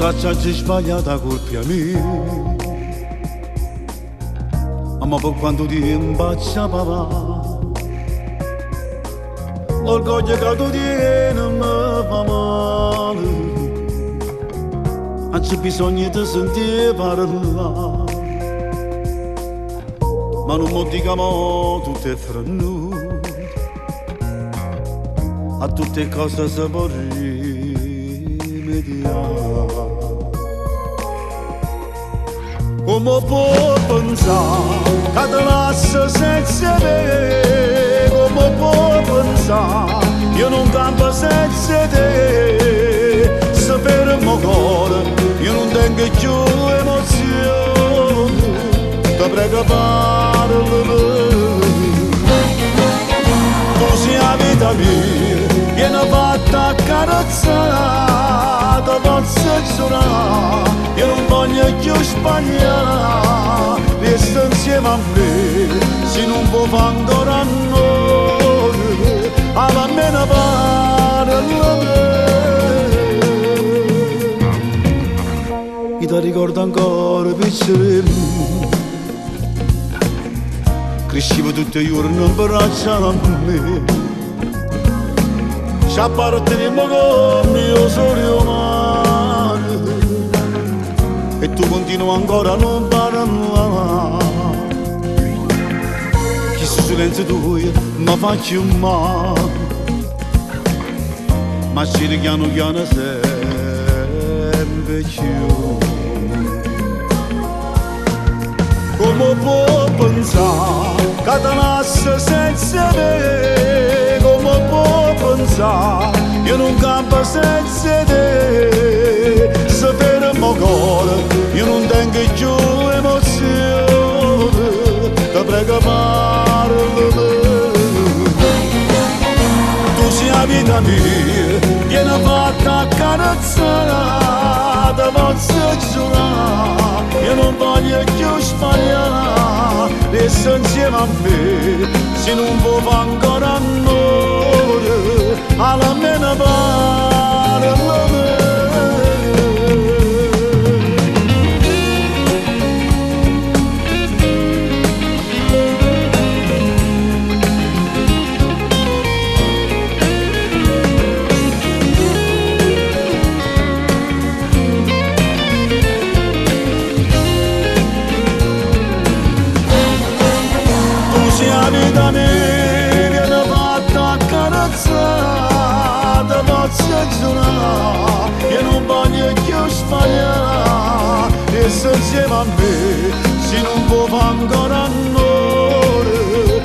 Saccia ci sbagliata colpi a me, ma per quanto ti imbaccia papà, l'orgoglio che tu tieni mi fa male, non c'è bisogno di sentire parlare, ma non mi diciamo tutte frannute, a tutte cose si può rimediare. Come può pensare che ti lascio senza te? Come può pensare io non campo senza te? Se per il mio cuore io non tengo più emozioni, ti prego parlami. Tu sei la vita mia, vieni fatta accarezzare, ti posso giurare, io non voglio più sbagliare, resta insieme a me, se non può fare ancora a noi, almeno parlami. Io ti ricordo ancora piccolino, crescevo tutti i giorni in braccio a me, ci apparteniamo come io sono umano, e tu continui ancora a non parlare. Questo silenzio tuo mi fa più male, ma ci piano piano sempre più. Come può pensare che ti lascio senza me? Come può pensare io non campo senza te? Se per il mio cuore io non tengo più emozioni, ti prego parlami. Tu sei la vita mia, vieni fatta accarezzare, ti posso giurare, io non voglio più sbagliare, resta insieme a me, se non può fare ancora a noi, almeno parlami. La vita mia viene fatta accarezzare, ti posso giurare, io non voglio più sbagliare, resta insieme a me, se non può fare ancora a noi,